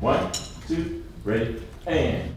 1, 2, ready, and.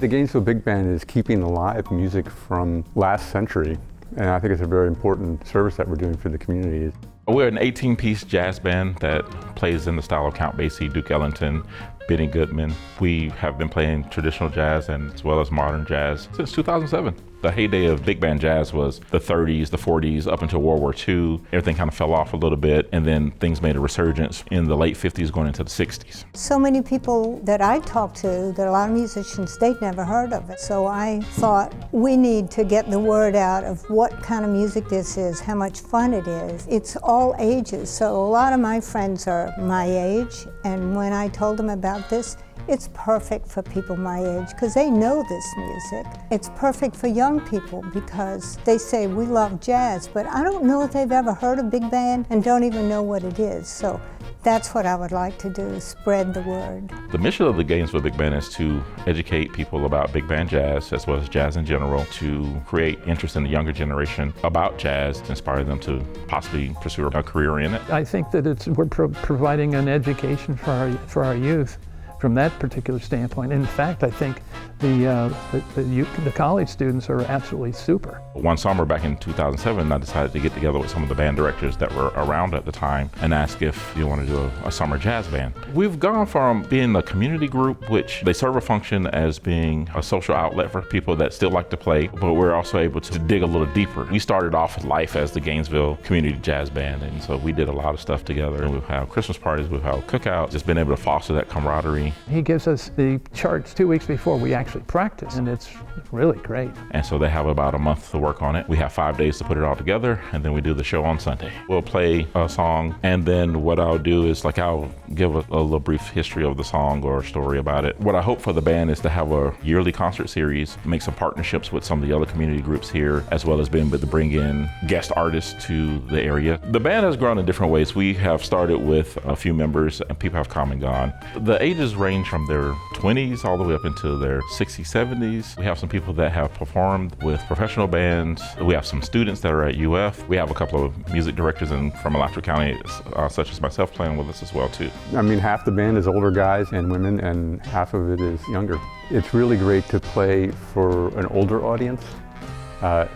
The Gainesville Big Band is keeping alive music from last century, and I think it's a very important service that we're doing for the community. We're an 18-piece jazz band that plays in the style of Count Basie, Duke Ellington, Benny Goodman. We have been playing traditional jazz and as well as modern jazz since 2007. The heyday of big band jazz was the 30s, the 40s, up until World War II. Everything kind of fell off a little bit, and then things made a resurgence in the late 50s going into the 60s. So many people that I talked to, there are a lot of musicians, they'd never heard of it. So I thought we need to get the word out of what kind of music this is, how much fun it is. It's all ages, so a lot of my friends are my age, and when I told them about this, it's perfect for people my age because they know this music. It's perfect for young people because they say, we love jazz, but I don't know if they've ever heard of big band and don't even know what it is. So that's what I would like to do, spread the word. The mission of the Gainesville Big Band is to educate people about big band jazz as well as jazz in general, to create interest in the younger generation about jazz, to inspire them to possibly pursue a career in it. I think that we're providing an education for our youth from that particular standpoint. In fact, I think the college students are absolutely super. One summer back in 2007, I decided to get together with some of the band directors that were around at the time and ask if you want to do a summer jazz band. We've gone from being a community group, which they serve a function as being a social outlet for people that still like to play, but we're also able to dig a little deeper. We started off life as the Gainesville Community Jazz Band, and so we did a lot of stuff together. We've had Christmas parties, we've had cookouts, just been able to foster that camaraderie. He gives us the charts 2 weeks before we actually practice, and it's really great. And so they have about a month to work on it. We have 5 days to put it all together, and then we do the show on Sunday. We'll play a song, and then what I'll do is I'll give a little brief history of the song or a story about it. What I hope for the band is to have a yearly concert series, make some partnerships with some of the other community groups here, as well as being able to bring in guest artists to the area. The band has grown in different ways. We have started with a few members, and people have come and gone. The ages range from their 20s all the way up into their 60s, 70s. We have some people that have performed with professional bands. We have some students that are at UF. We have a couple of music directors from Alachua County, such as myself, playing with us as well too. I mean, half the band is older guys and women, and half of it is younger. It's really great to play for an older audience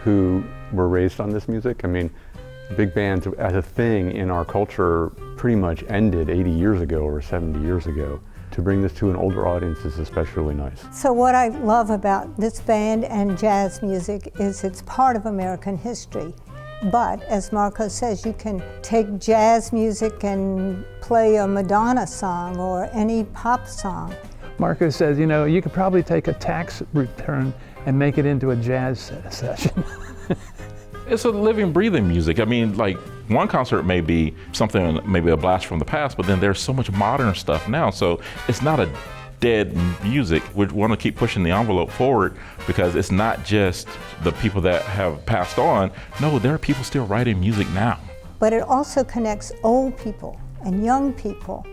who were raised on this music. I mean, big bands as a thing in our culture pretty much ended 80 years ago or 70 years ago. To bring this to an older audience is especially nice. So what I love about this band and jazz music is it's part of American history. But as Marco says, you can take jazz music and play a Madonna song or any pop song. Marco says, you could probably take a tax return and make it into a jazz session. It's a living, breathing music. I mean, one concert may be something, maybe a blast from the past, but then there's so much modern stuff now. So it's not a dead music. We want to keep pushing the envelope forward because it's not just the people that have passed on. No, there are people still writing music now. But it also connects old people and young people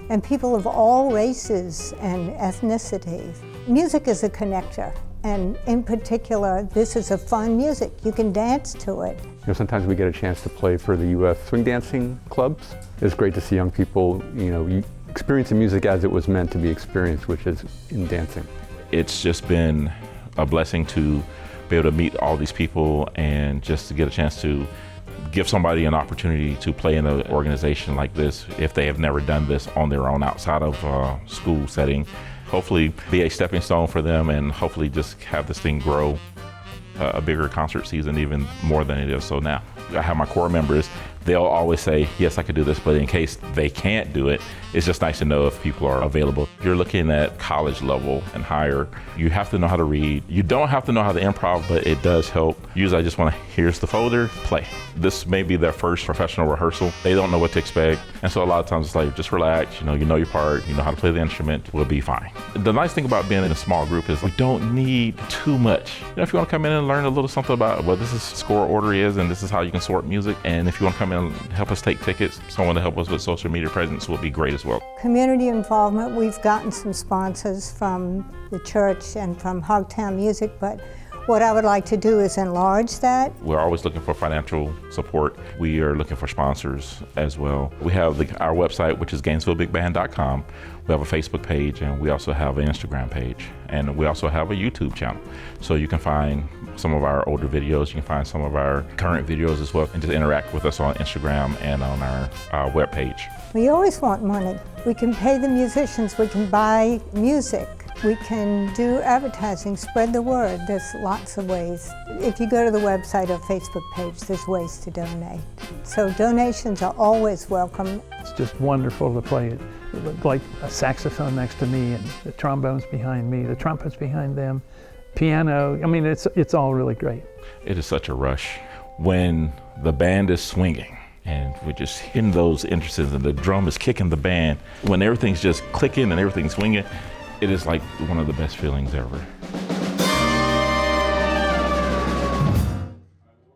and people of all races and ethnicities. Music is a connector. And in particular, this is a fun music. You can dance to it. Sometimes we get a chance to play for the UF swing dancing clubs. It's great to see young people, experiencing music as it was meant to be experienced, which is in dancing. It's just been a blessing to be able to meet all these people and just to get a chance to give somebody an opportunity to play in an organization like this if they have never done this on their own outside of a school setting. Hopefully be a stepping stone for them and hopefully just have this thing grow a bigger concert season even more than it is so now. I have my core members, they'll always say, yes, I could do this, but in case they can't do it, it's just nice to know if people are available. If you're looking at college level and higher, you have to know how to read. You don't have to know how to improv, but it does help. Usually I just want to, here's the folder, play. This may be their first professional rehearsal. They don't know what to expect. And so a lot of times it's just relax, you know your part, you know how to play the instrument, we'll be fine. The nice thing about being in a small group is we don't need too much. If you want to come in and learn a little something about what this is score order is, and this is how you can sort music, and if you want to come in and help us take tickets, someone to help us with social media presence will be great as well. Community involvement, we've gotten some sponsors from the church and from Hogtown Music, but What I would like to do is enlarge that. We're always looking for financial support. We are looking for sponsors as well. We have our website, which is GainesvilleBigBand.com. We have a Facebook page, and we also have an Instagram page. And we also have a YouTube channel. So you can find some of our older videos, you can find some of our current videos as well, and just interact with us on Instagram and on our webpage. We always want money. We can pay the musicians, we can buy music. We can do advertising, spread the word. There's lots of ways. If you go to the website or Facebook page, there's ways to donate. So donations are always welcome. It's just wonderful to play it. Like a saxophone next to me and the trombones behind me, the trumpets behind them, piano. I mean, it's all really great. It is such a rush when the band is swinging and we're just hitting those instruments and the drum is kicking the band. When everything's just clicking and everything's swinging, it is like one of the best feelings ever.